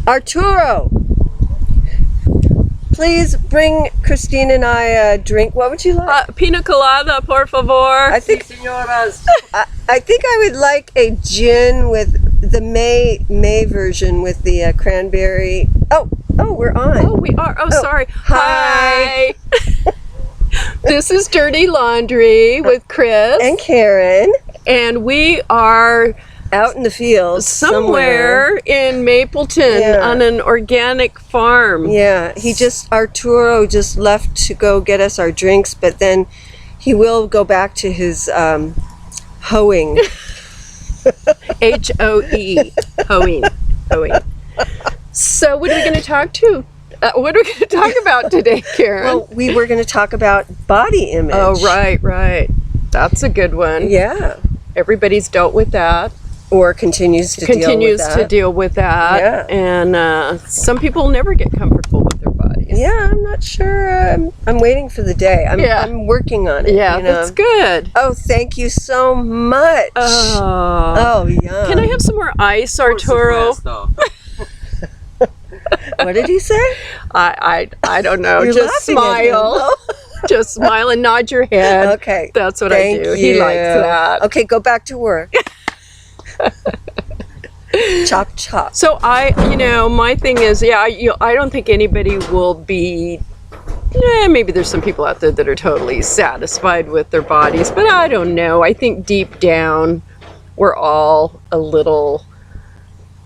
Arturo, please bring Christine and I a drink. What would you like? Pina colada, por favor. I think I think I would like a gin with the May version with the cranberry. Oh, we're on. Oh, we are. Oh, sorry. Hi. This is Dirty Laundry with Chris And Karen. And we are Out in the fields somewhere in Mapleton on an organic farm. Yeah, Arturo just left to go get us our drinks, but then he will go back to his hoeing. H-O-E. Hoeing. So what are we going to talk about today, Karen? Well, we were going to talk about body image. Oh, right. That's a good one. Yeah. Everybody's dealt with that. Or continues to deal with that. Yeah. And some people never get comfortable with their bodies. Yeah, I'm not sure. I'm waiting for the day. I'm working on it. Yeah, that's good. Oh, thank you so much. Oh, yum. Can I have some more ice, Arturo? What did he say? I don't know. You're just smile. Just smile and nod your head. Okay. That's what I do. He likes that. Okay, go back to work. Chop. So my thing is, I don't think anybody will be, maybe there's some people out there that are totally satisfied with their bodies, but I don't know. I think deep down, we're all a little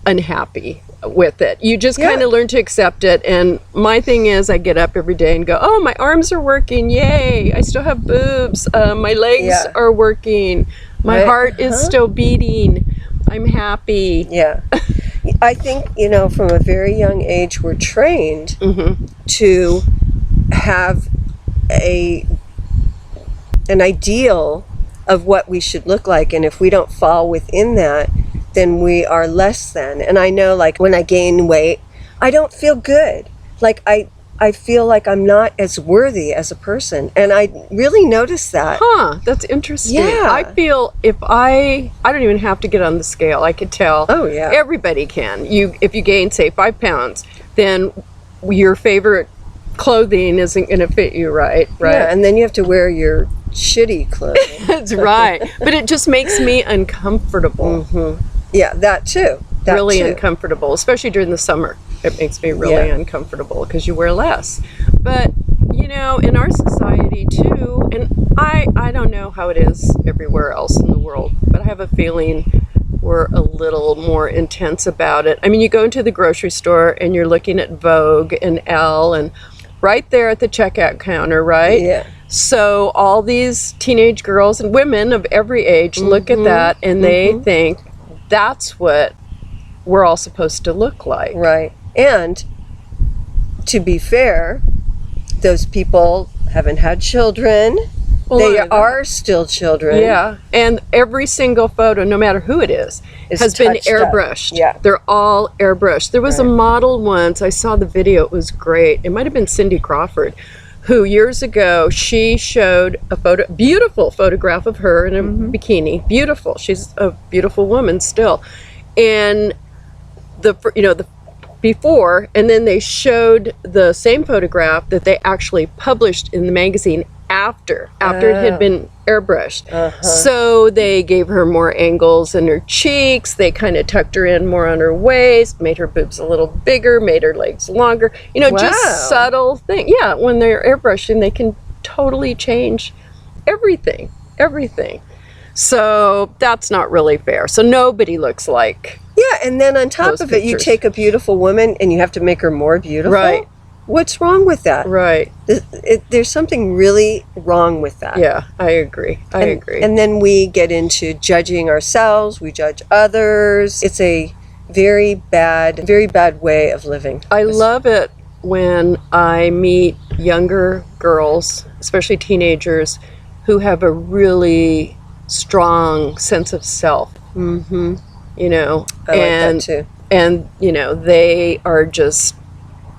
unhappy with it. You just kind of learn to accept it. And my thing is, I get up every day and go, oh, my arms are working. Yay. I still have boobs. My legs are working. My heart is still beating. I'm happy. Yeah. I think, from a very young age, we're trained to have an ideal of what we should look like. And if we don't fall within that, then we are less than. And I know, like, when I gain weight, I don't feel good. Like, I feel like I'm not as worthy as a person. And I really noticed that. That's interesting. Yeah. I feel if I don't even have to get on the scale. I could tell. Oh, yeah. Everybody can. If you gain, say, 5 pounds, then your favorite clothing isn't going to fit you right? Yeah, and then you have to wear your shitty clothes. That's right. But it just makes me uncomfortable. Yeah, that too. Really uncomfortable, especially during the summer. It makes me really uncomfortable because you wear less. But, in our society too, and I don't know how it is everywhere else in the world, but I have a feeling we're a little more intense about it. I mean, you go into the grocery store and you're looking at Vogue and Elle and right there at the checkout counter, right? Yeah. So all these teenage girls and women of every age look at that and they think that's what we're all supposed to look like. Right. And to be fair, those people haven't had children. Well, they are still children. Yeah. And every single photo, no matter who it is has been airbrushed. Yeah. They're all airbrushed. There was a model once, I saw the video, it was great. It might have been Cindy Crawford, who years ago, she showed a beautiful photograph of her in a bikini. Beautiful. She's a beautiful woman still. And the before, and then they showed the same photograph that they actually published in the magazine after it had been airbrushed. So they gave her more angles in her cheeks, they kind of tucked her in more on her waist, made her boobs a little bigger, made her legs longer, just subtle thing. Yeah, when they're airbrushing, they can totally change everything. So that's not really fair. So nobody looks like. Yeah, and then on top of it, you take a beautiful woman and you have to make her more beautiful. Right. What's wrong with that? Right. There's something really wrong with that. Yeah, I agree. I agree. And then we get into judging ourselves. We judge others. It's a very bad way of living. I love it when I meet younger girls, especially teenagers, who have a really strong sense of self. Mm-hmm. I like that too. And they are just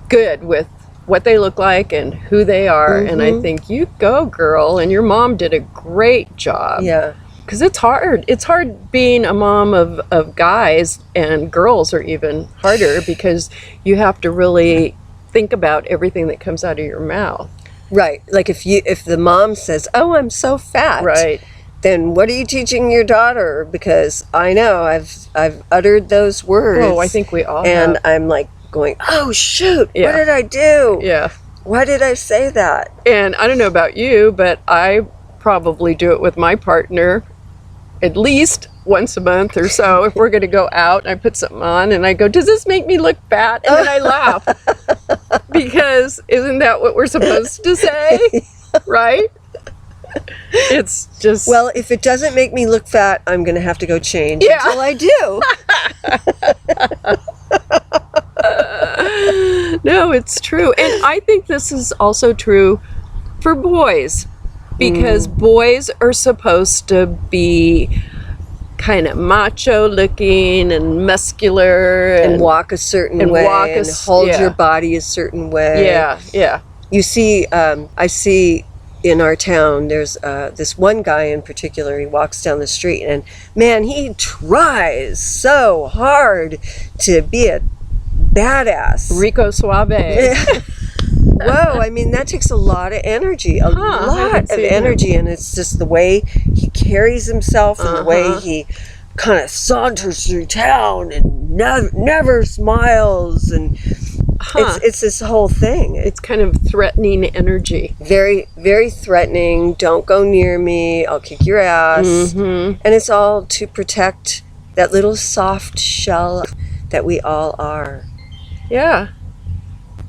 good with what they look like and who they are. And I think, you go, girl, and your mom did a great job. Yeah. Because it's hard. It's hard being a mom of guys, and girls are even harder because you have to really think about everything that comes out of your mouth. Right. Like if the mom says, "Oh, I'm so fat." Right. Then what are you teaching your daughter? Because I know I've uttered those words. Oh, I think we all and have. I'm like going, "Oh shoot, Yeah. what did I do? Yeah. Why did I say that?" And I don't know about you, but I probably do it with my partner at least once a month or so. If we're going to go out, I put something on and I go, "Does this make me look fat?" And then I laugh. Because isn't that what we're supposed to say? Right? It's just... Well, if it doesn't make me look fat, I'm going to have to go change Yeah. until I do. No, it's true. And I think this is also true for boys, because boys are supposed to be kind of macho looking and muscular And walk a certain and way walk a and s- hold yeah. your body a certain way. Yeah. You see, I see in our town, there's this one guy in particular. He walks down the street, and man, he tries so hard to be a badass. Rico Suave. Whoa, I mean, that takes a lot of energy, a I lot haven't of seen energy, and it's just the way he carries himself and the way he kind of saunters through town and never smiles, and it's this whole thing. It's It's kind of threatening energy. very, very threatening. Don't go near me. I'll kick your ass. And it's all to protect that little soft shell that we all are. Yeah,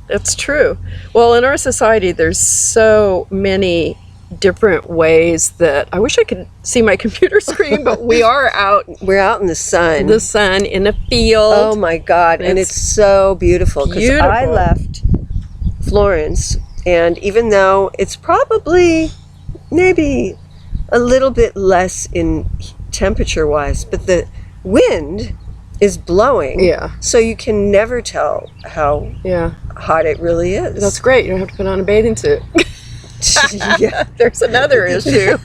that's true. Well, in our society, there's so many different ways that I wish I could see my computer screen, but we are out We're out in the sun. in the sun in a field. Oh my God. And it's so beautiful because I beautiful. left Florence, and even though it's probably maybe a little bit less in temperature wise, but the wind is blowing. Yeah. So you can never tell how Yeah, hot it really is. that's great. You don't have to put on a bathing suit. Yeah, There's another issue.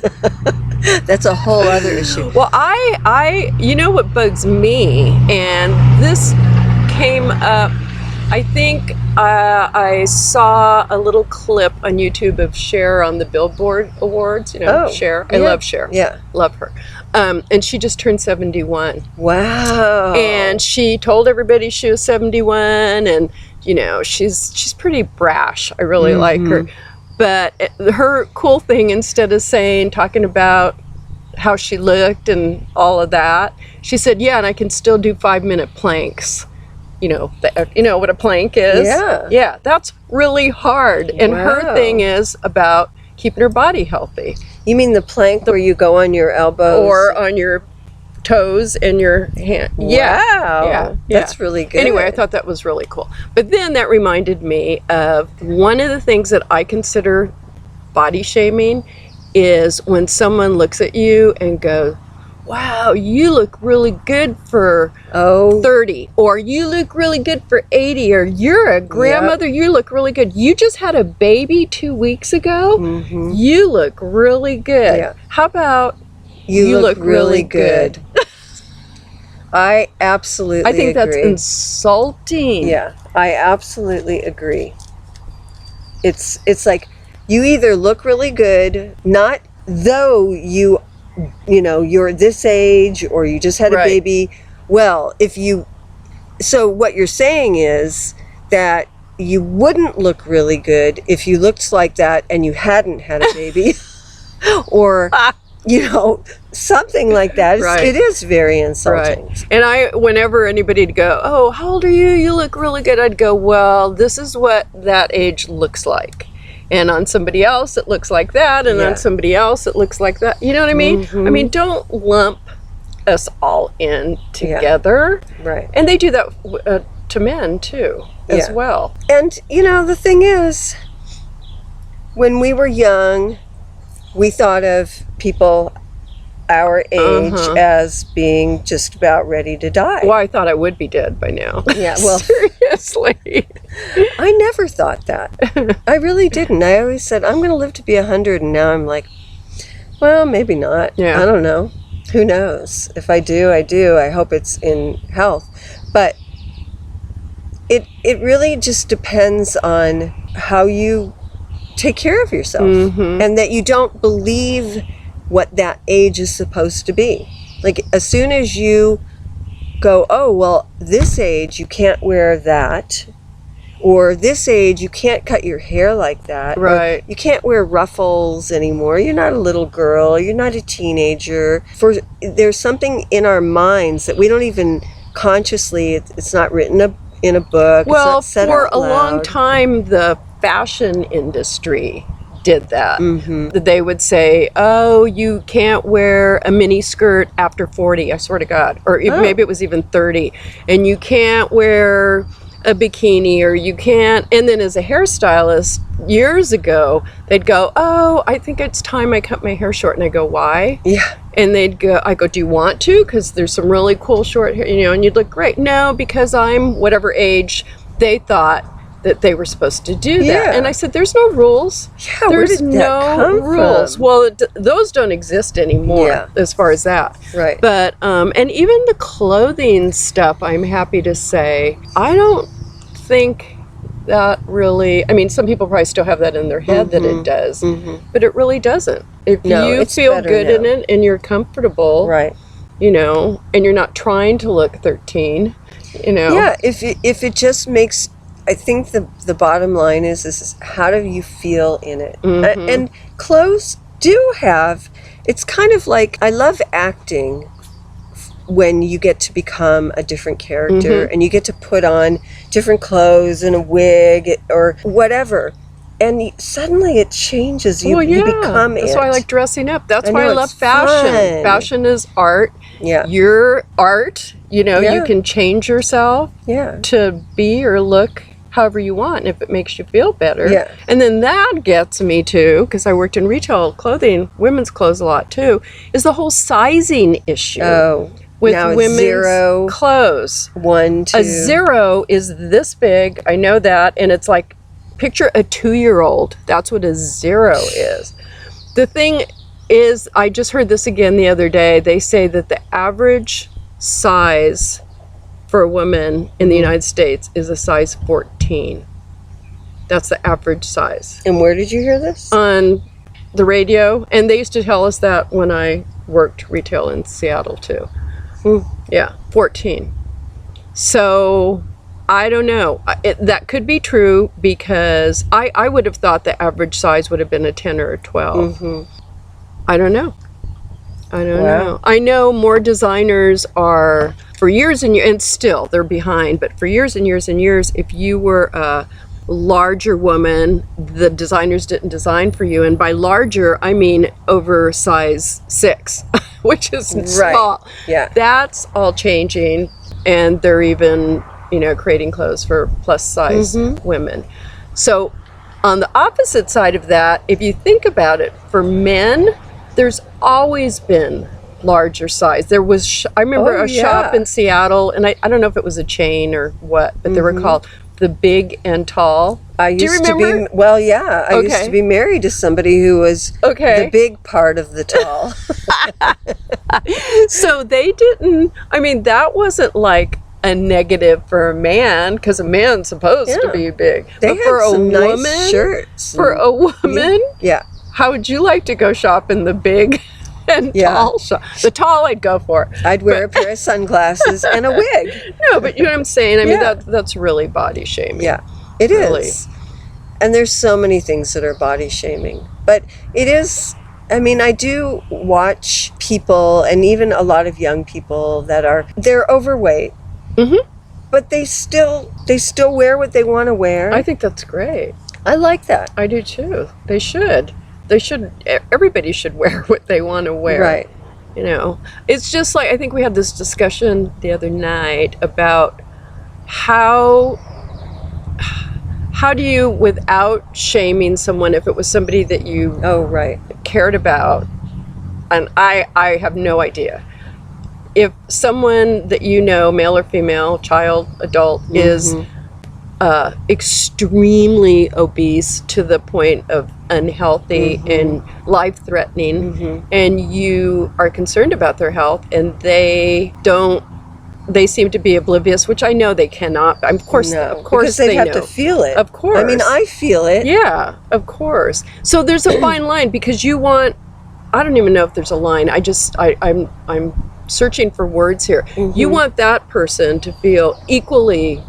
that's a whole other issue. Well, I, you know what bugs me, and this came up, I think I saw a little clip on YouTube of Cher on the Billboard Awards, Oh, Cher. I yeah. love Cher. Yeah. Love her. And she just turned 71. Wow. And she told everybody she was 71, and, she's pretty brash. I really like her. But her cool thing, instead of talking about how she looked and all of that, she said, "Yeah, and I can still do 5-minute planks." You know what a plank is? Yeah. Yeah, that's really hard. And her Wow. thing is about keeping her body healthy, You mean the plank where you go on your elbows? or on your toes and your hand. Yeah. Wow. Yeah. That's really good. Anyway, I thought that was really cool. But then that reminded me of one of the things that I consider body shaming is when someone looks at you and goes, "Wow, you look really good for 30, or you look really good for 80, or you're a grandmother, you look really good. You just had a baby 2 weeks ago. You look really good. Yeah. How about you look really good." I absolutely I think that's agree. insulting. Yeah, I absolutely agree. It's like you either look really good, not though you're this age or you just had a Right. baby. Well, so what you're saying is that you wouldn't look really good if you looked like that and you hadn't had a baby. Or something like that. Right. It is very insulting. Right. And whenever anybody'd go, "Oh, how old are you? You look really good," I'd go, "Well, this is what that age looks like. And on somebody else, it looks like that. And Yeah. on somebody else, it looks like that." You know what I mean? I mean, don't lump us all in together. Right. And they do that to men, too, as Yeah. well. And, the thing is, when we were young, we thought of people our age Uh-huh. as being just about ready to die. Well, I thought I would be dead by now. Yeah, well, Seriously. I never thought that. I really didn't. I always said, I'm going to live to be 100, and now I'm like, well, maybe not. Yeah. I don't know. Who knows? If I do, I do. I hope it's in health. But it really just depends on how you take care of yourself, and that you don't believe what that age is supposed to be. Like, as soon as you go, oh, well, this age you can't wear that, or this age you can't cut your hair like that, or Right. you can't wear ruffles anymore, you're not a little girl, you're not a teenager. There's something in our minds that we don't even consciously, it's not written in a book, Well, it's not said for out a long loud. time, the fashion industry did that. They would say, oh, you can't wear a mini skirt after 40, I swear to God. Or maybe it was even 30. And you can't wear a bikini, or you can't. And then as a hairstylist, years ago, they'd go, oh, I think it's time I cut my hair short. And I go, why? Yeah. And I go, do you want to? Because there's some really cool short hair, and you'd look great. No, because I'm whatever age they thought that they were supposed to do that. Yeah. And I said, there's no rules. Yeah, where There's did that no come rules. from? Well, those don't exist anymore Yeah. as far as that. Right. But, and even the clothing stuff, I'm happy to say, I don't think that really, I mean, some people probably still have that in their head that it does, but it really doesn't. If No, you it's feel better good in now. it and you're comfortable, Right. and you're not trying to look 13, Yeah, if it just makes, I think the bottom line is how do you feel in it? And clothes do have, it's kind of like, I love acting when you get to become a different character and you get to put on different clothes and a wig or whatever. And suddenly it changes. You become That's it. why I like dressing up. That's I why know, I love it's fashion. fun. Fashion is art. Yeah. Your art, Yeah. you can change yourself Yeah. to be or look however you want if it makes you feel better. Yeah. And then that gets me to, because I worked in retail clothing, women's clothes a lot too, is the whole sizing issue. Oh, with now it's women's 0, clothes. 1, 2. A 0 is this big, I know that, and it's like, picture a 2-year-old. That's what a 0 is. The thing is, I just heard this again the other day. They say that the average size for a woman in the United States is a size 14. That's the average size. And where did you hear this? On the radio, and they used to tell us that when I worked retail in Seattle too. Yeah, 14. So I don't know. That could be true because I would have thought the average size would have been a 10 or a 12. I don't know. I don't know. I know more designers are, for years and years, and still they're behind, but for years and years and years, if you were a larger woman, the designers didn't design for you. And by larger, I mean over size 6, which is small. Yeah. That's all changing. And they're even, creating clothes for plus size women. So on the opposite side of that, if you think about it, for men, there's always been larger size. There was, I remember a shop in Seattle, and I don't know if it was a chain or what, but they were called the Big and Tall. Do you remember? I used to be married to somebody who was the big part of the tall. So they didn't, that wasn't like a negative for a man, because a man's supposed to be big. They but had for some a woman, nice shirts. For a woman, Yeah. how would you like to go shop in the big and tall shop? The tall I'd go for. I'd wear a pair of sunglasses and a wig. No, but you know what I'm saying? That's really body shaming. Yeah, it is. And there's so many things that are body shaming. But it is, I do watch people, and even a lot of young people they're overweight. But they still wear what they want to wear. I think that's great. I like that. I do too. They should. Everybody should wear what they want to wear. Right. It's just like, I think we had this discussion the other night about how do you, without shaming someone, if it was somebody that you Oh, right. cared about, and I have no idea. If someone that you know, male or female, child, adult, is extremely obese to the point of unhealthy and life-threatening, and you are concerned about their health, and they seem to be oblivious, which I know they cannot. Of course, because they have to feel it. Of course. I mean, I feel it. Yeah, of course. So there's a fine line, because you want, I don't even know if there's a line. I'm searching for words here. You want that person to feel equally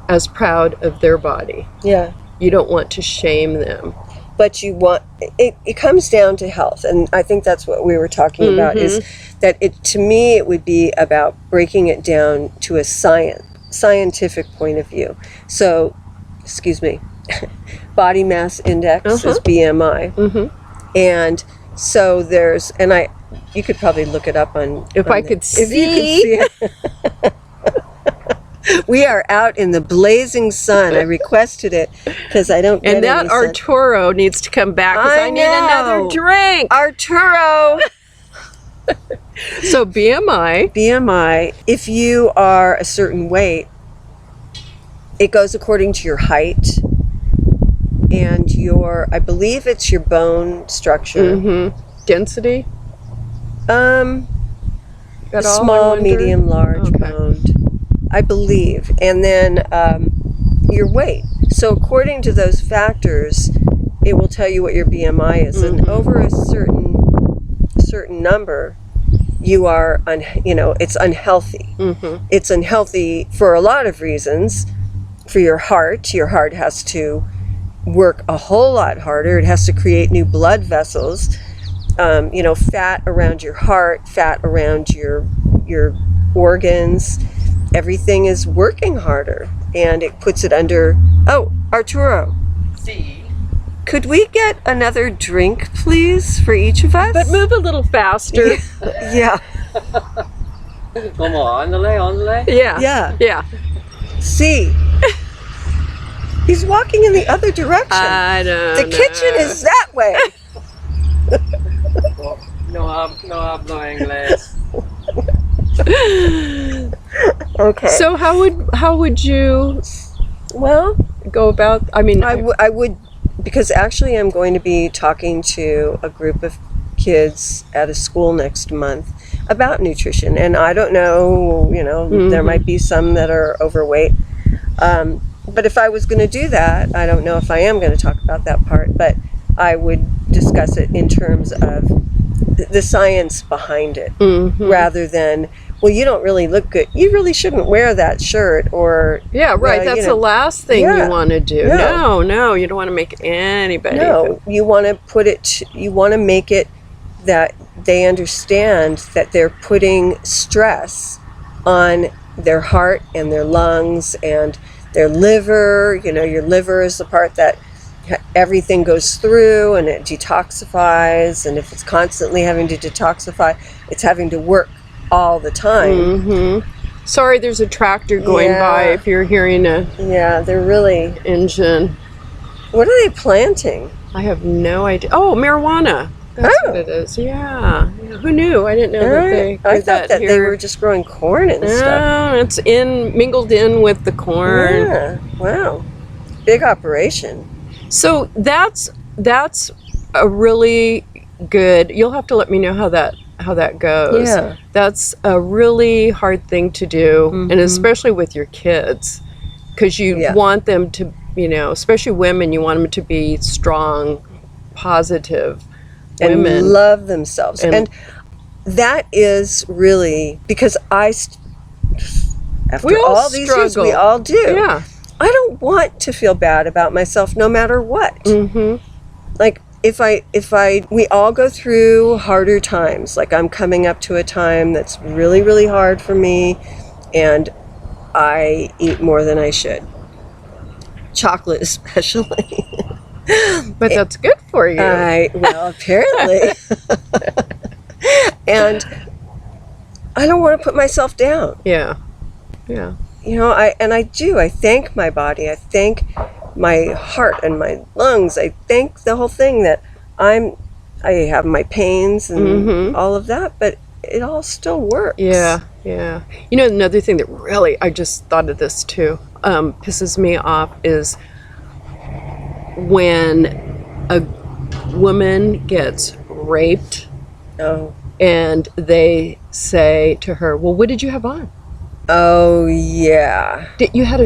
as proud of their body. Yeah. You don't want to shame them. But you want, it comes down to health. And I think that's what we were talking about, is that to me, it would be about breaking it down to a scientific point of view. So, excuse me, body mass index is BMI. And so there's, and you could probably look it up on. If I could see it. We are out in the blazing sun. I requested it because I don't get And that any sun. Arturo needs to come back, because I need know. another drink. Arturo! So BMI. If you are a certain weight, it goes according to your height and I believe it's your bone structure. Density? Got all Small, in one medium, large, Okay. boned, I believe. And then your weight. So according to those factors, it will tell you what your BMI is. And over a certain number, you are, it's unhealthy. It's unhealthy for a lot of reasons. For your heart has to work a whole lot harder. It has to create new blood vessels. Fat around your heart, fat around your organs. Everything is working harder, and it puts it under. Oh, Arturo. See. Could we get another drink, please, for each of us? But move a little faster. Yeah. Come on, on. Yeah. Yeah. See. He's walking in the other direction. I don't The kitchen is that way. No hablo inglés. Okay. So how would you Well, go about? I mean, I would, because actually I'm going to be talking to a group of kids at a school next month about nutrition, and I don't know, there might be some that are overweight. But if I was going to do that, I don't know if I am going to talk about that part, but I would discuss it in terms of the science behind it, rather than, well, you don't really look good. You really shouldn't wear that shirt, or yeah, right. That's the last thing Yeah. you want to do. No. No, you don't want to make anybody. No, you want to you want to make it that they understand that they're putting stress on their heart and their lungs and their liver. Your liver is the part that everything goes through, and it detoxifies, and if it's constantly having to detoxify, it's having to work all the time. Sorry, there's a tractor going Yeah. by. If you're hearing a Yeah, they're really. engine, What are they planting? I have no idea. Oh, marijuana. That's Oh. what it is. Yeah. Who knew? I didn't know that they. I did thought that they here. were just growing corn and stuff. No, it's mingled in with the corn. Yeah. Wow. Big operation. So that's a really good. You'll have to let me know how that goes. Yeah. That's a really hard thing to do, and especially with your kids, because you want them to, especially women, you want them to be strong, positive And women. love themselves. And that is really, because after We all all these years, struggle. we all do. Yeah. I don't want to feel bad about myself no matter what. Like we all go through harder times. Like I'm coming up to a time that's really, really hard for me, and I eat more than I should. Chocolate especially. But that's good for you. Well, apparently. And I don't want to put myself down. Yeah. I thank my body. I thank my heart and my lungs. I thank the whole thing that I'm I have my pains and all of that, but it all still works. Yeah, yeah. You know, another thing that really, I just thought of this too, pisses me off is when a woman gets raped Oh. and they say to her, well, what did you have on? Oh, yeah. You had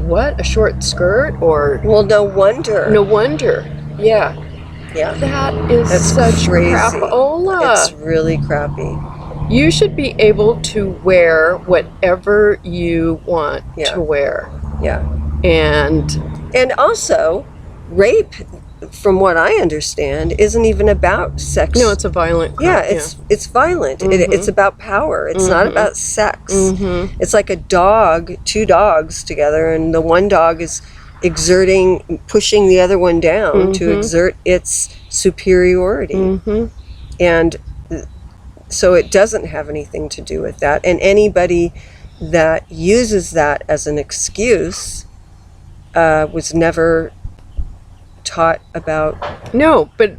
what? A short skirt? Or Well, no wonder. no wonder. Yeah. Yeah. That is That's such crazy. crapola. It's really crappy. You should be able to wear whatever you want Yeah. to wear. Yeah. And also, rape, from what I understand, isn't even about sex. no, it's a violent crime. Yeah, it's violent. It's about power. It's not about sex. It's like a dog, two dogs together, and the one dog is pushing the other one down to exert its superiority. And so it doesn't have anything to do with that. And anybody that uses that as an excuse was never taught about. No, but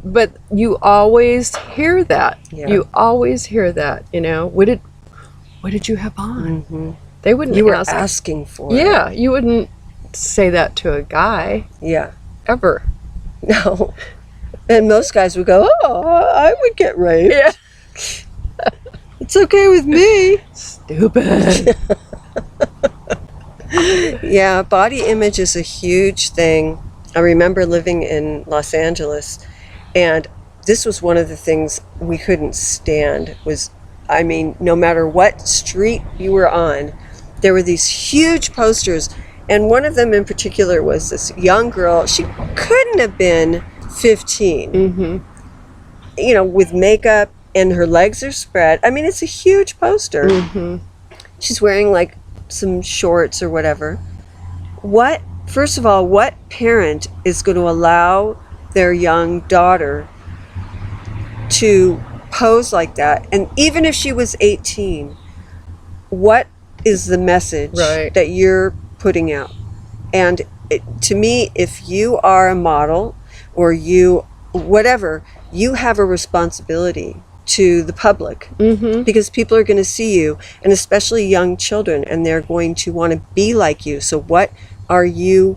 you always hear that. Yeah. You always hear that. You know, what did you have on? They wouldn't. You were ask. asking for it. Yeah, you wouldn't say that to a guy Yeah. ever. No. And most guys would go, oh, I would get raped. Yeah. It's okay with me. Stupid. Yeah, body image is a huge thing. I remember living in Los Angeles, and this was one of the things we couldn't stand was, I mean, no matter what street you were on, there were these huge posters, and one of them in particular was this young girl. She couldn't have been 15, you know, with makeup, and her legs are spread. I mean, it's a huge poster. She's wearing like some shorts or whatever. First of all, what parent is going to allow their young daughter to pose like that? And even if she was 18, what is the message Right. that you're putting out? And to me, if you are a model or whatever, you have a responsibility to the public because people are going to see you, and especially young children, and they're going to want to be like you. So what are you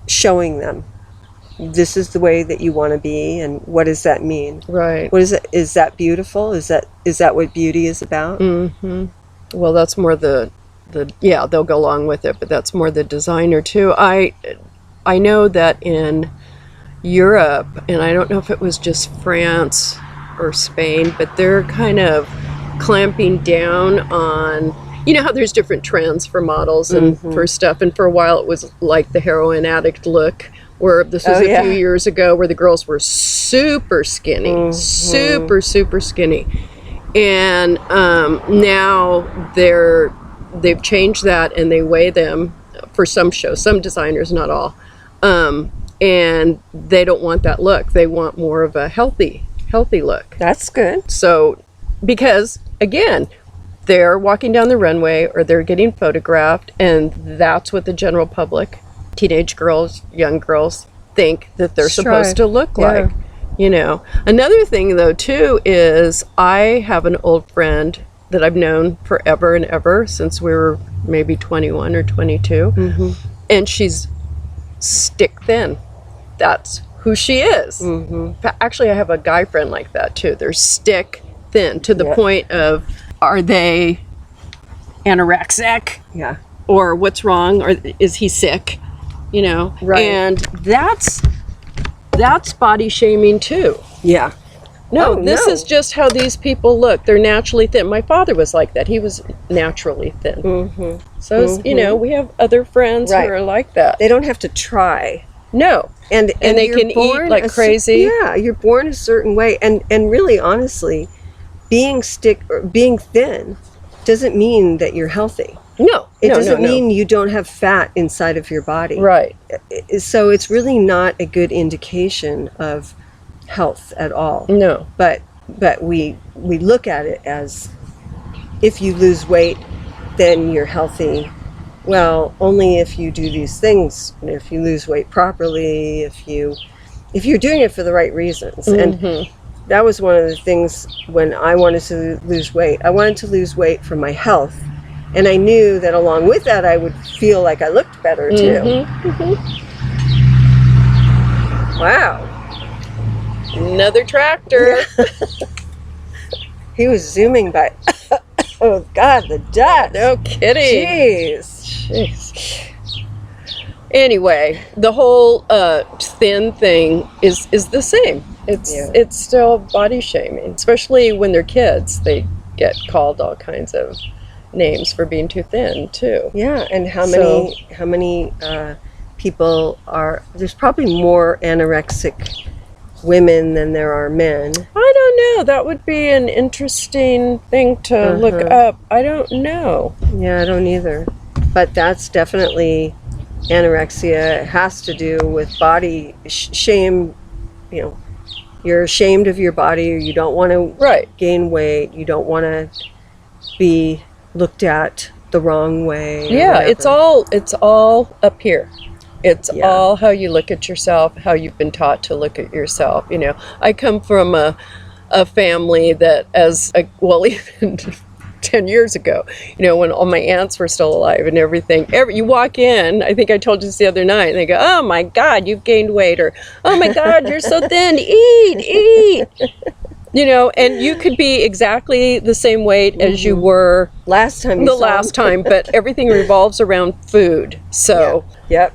showing them? This is the way that you want to be, and what does that mean? Right. What is it? Is that beautiful? Is that what beauty is about? Well, that's more the yeah, they'll go along with it, but that's more the designer too. I know that in Europe, and I don't know if it was just France or Spain, but they're kind of clamping down on, you know how there's different trends for models and for stuff, and for a while it was like the heroin addict look, where this was a few years ago, where the girls were super skinny, super skinny, and now they've changed that, and they weigh them for some shows, some designers, not all, and they don't want that look. They want more of a healthy look. That's good. So, because again, they're walking down the runway or they're getting photographed, and that's what the general public, teenage girls, young girls, think that they're supposed to look like. You know, another thing though too is I have an old friend that I've known forever and ever, since we were maybe 21 or 22, and she's stick thin. That's who she is. Actually, I have a guy friend like that too. They're stick thin to the point of, are they anorexic? Yeah. Or what's wrong? Or is he sick? You know? Right. And that's body shaming too. Yeah. No, Oh, this no. is just how these people look. They're naturally thin. My father was like that. He was naturally thin. So, you know, we have other friends Right. who are like that. They don't have to try. No. And they you're can eat born like crazy. Yeah, you're born a certain way, and really, honestly, being thin doesn't mean that you're healthy. No. It doesn't mean you don't have fat inside of your body. Right. So it's really not a good indication of health at all. No. But we look at it as, if you lose weight, then you're healthy. Well, only if you do these things. If you lose weight properly, if you if you're doing it for the right reasons. And that was one of the things when I wanted to lose weight. I wanted to lose weight for my health. And I knew that along with that, I would feel like I looked better too. Wow. Another tractor. He was zooming by. Oh, God, the dust. No kidding. Jeez. Anyway, the whole thin thing is the same. It's still body shaming, especially when they're kids. They get called all kinds of names for being too thin too. Yeah, and how many people are? There's probably more anorexic women than there are men. I don't know. That would be an interesting thing to look up. I don't know. Yeah, I don't either. But that's definitely anorexia. It has to do with body shame. You know, you're ashamed of your body, or you don't want to gain weight. You don't want to be looked at the wrong way. Yeah, it's all up here. It's all how you look at yourself, how you've been taught to look at yourself. You know, I come from a family that even 10 years ago, you know, when all my aunts were still alive and everything, you walk in, I think I told you this the other night, and they go, oh my God, you've gained weight, or oh my God, you're so thin, eat. You know, and you could be exactly the same weight as you were last time, but everything revolves around food. So, yep.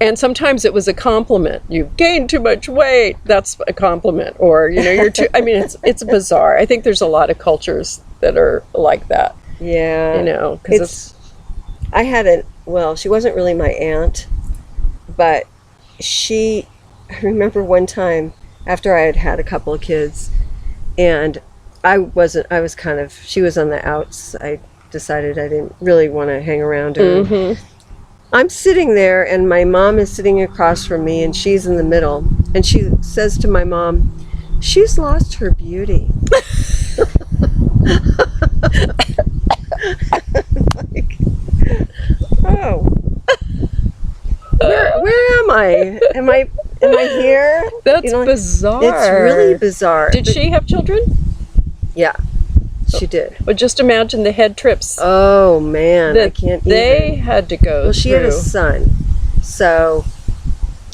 And sometimes it was a compliment. You've gained too much weight. That's a compliment. Or, you know, you're too, I mean, it's bizarre. I think there's a lot of cultures that are like that. Yeah. You know, because I had she wasn't really my aunt, but I remember one time after I had had a couple of kids, and she was on the outs. I decided I didn't really want to hang around her. I'm sitting there, and my mom is sitting across from me, and she's in the middle. And she says to my mom, she's lost her beauty. Like, oh. Where am I? Am I here? That's bizarre. It's really bizarre. Did she have children? Yeah, she did. But just imagine the head trips. Oh man, I can't. They had to go. Well, she had a son, so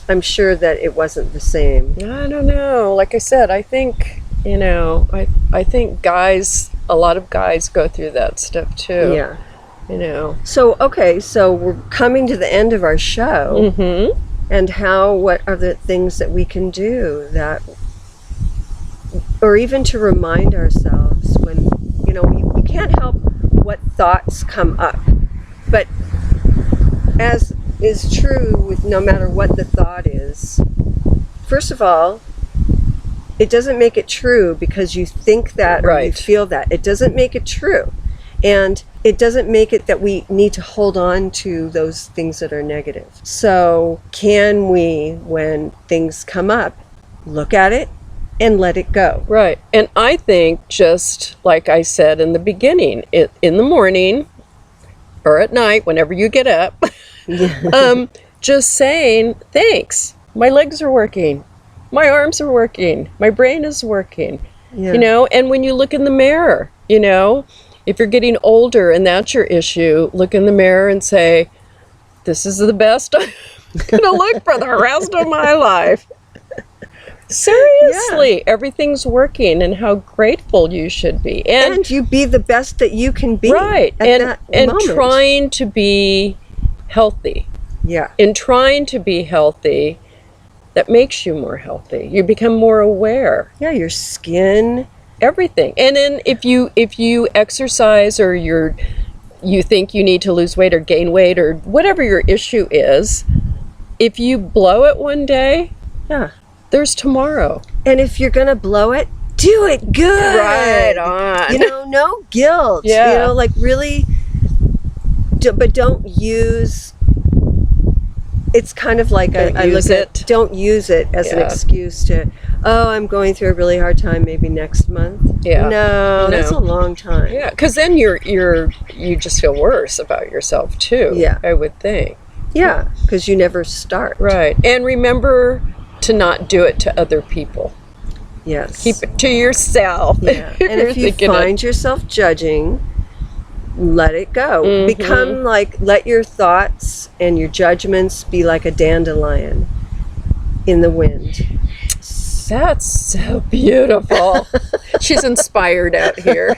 I'm sure that it wasn't the same. I don't know. Like I said, I think I think a lot of guys go through that stuff too. Yeah. You know. So we're coming to the end of our show. And what are the things that we can do or even to remind ourselves when, you know, we can't help what thoughts come up. But as is true with no matter what the thought is, first of all, it doesn't make it true because you think that or you feel that. It doesn't make it true. And it doesn't make it that we need to hold on to those things that are negative. So can we, when things come up, look at it and let it go? Right. And I think, just like I said in the beginning, in the morning or at night, whenever you get up, just saying, thanks, my legs are working, my arms are working, my brain is working, you know, and when you look in the mirror, you know, if you're getting older and that's your issue, look in the mirror and say, this is the best I'm going to look for the rest of my life. Seriously, everything's working, and how grateful you should be. And you be the best that you can be. Right. And trying to be healthy. Yeah. In trying to be healthy, that makes you more healthy. You become more aware. Yeah, your skin, everything. And then if you exercise, or you think you need to lose weight or gain weight or whatever your issue is, if you blow it one day, there's tomorrow. And if you're gonna blow it, do it good. Right on. You know, no guilt. Yeah. You know, like really, but don't use. It's kind of like don't use it as an excuse to, I'm going through a really hard time, maybe next month. Yeah. No, that's a long time. Yeah, because then you just feel worse about yourself too. Yeah. I would think. Yeah, because you never start. Right. And remember to not do it to other people. Yes. Keep it to yourself. Yeah. And if you Thinking it. find yourself judging, let it go. Become like, let your thoughts and your judgments be like a dandelion in the wind. That's so beautiful. She's inspired out here.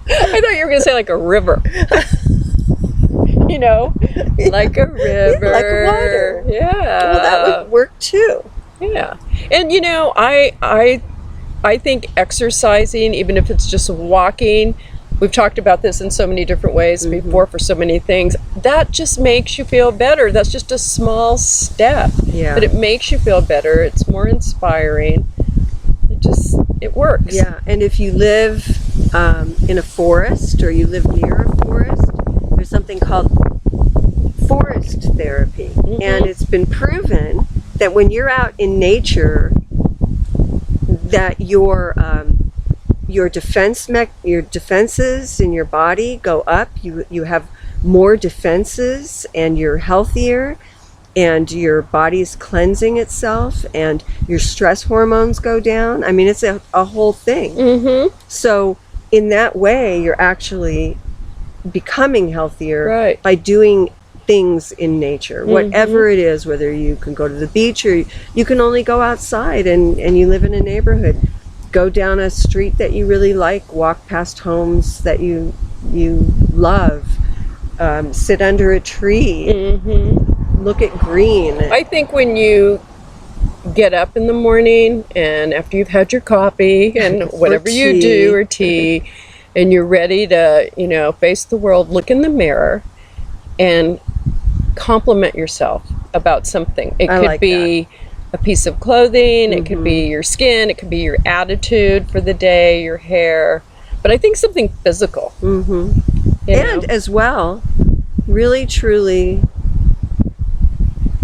I thought you were going to say like a river. You know, like a river. Like water. Yeah. Well, that would work too. Yeah. And you know, I think exercising, even if it's just walking, we've talked about this in so many different ways before for so many things, that just makes you feel better. That's just a small step. Yeah. But it makes you feel better. It's more inspiring. It works. Yeah, and if you live in a forest or you live near a forest, there's something called forest therapy. And it's been proven that when you're out in nature, that your defenses in your body go up. You have more defenses, and you're healthier, and your body's cleansing itself, and your stress hormones go down. I mean, it's a whole thing. So in that way, you're actually becoming healthier by doing things in nature, whatever it is, whether you can go to the beach or you can only go outside and you live in a neighborhood. Go down a street that you really like, walk past homes that you love, sit under a tree, look at green. I think when you get up in the morning and after you've had your coffee and whatever you do, or tea, and you're ready to, you know, face the world, look in the mirror and compliment yourself about something. It could be a piece of clothing, it could be your skin, it could be your attitude for the day, your hair, but I think something physical. You know? As well, really truly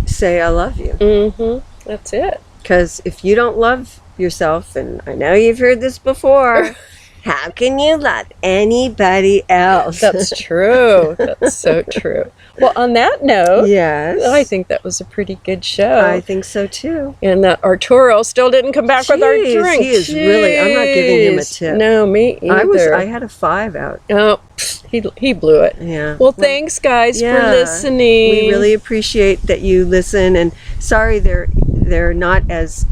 say I love you. That's it. Because if you don't love yourself, and I know you've heard this before, how can you love anybody else? That's true. That's so true. Well, on that note, yes, I think that was a pretty good show. I think so too. And that Arturo still didn't come back with our drink. He is really, I'm not giving him a tip. No, me either. I had a 5 out. Oh, he blew it. Yeah. Well, thanks guys for listening. We really appreciate that you listen, and sorry they're not as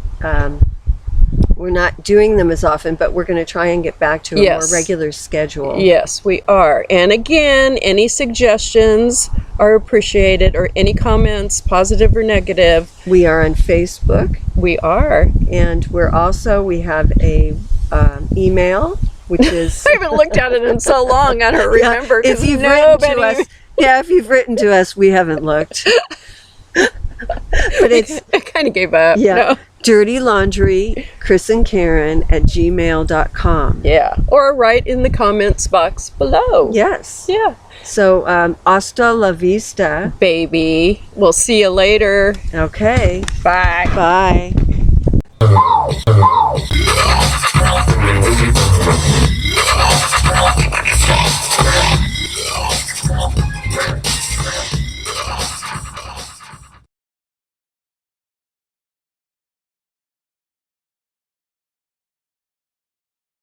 we're not doing them as often, but we're going to try and get back to a more regular schedule. Yes, we are. And again, any suggestions are appreciated, or any comments, positive or negative. We are on Facebook. We are. And we have a email, which is... I haven't looked at it in so long, I don't remember. If you've written to us, if you've written to us, we haven't looked. But I kind of gave up. Yeah. No. Dirty Laundry, Chris and Karen @gmail.com. Yeah. Or write in the comments box below. Yes. Yeah. So, hasta la vista. Baby. We'll see you later. Okay. Bye. Bye.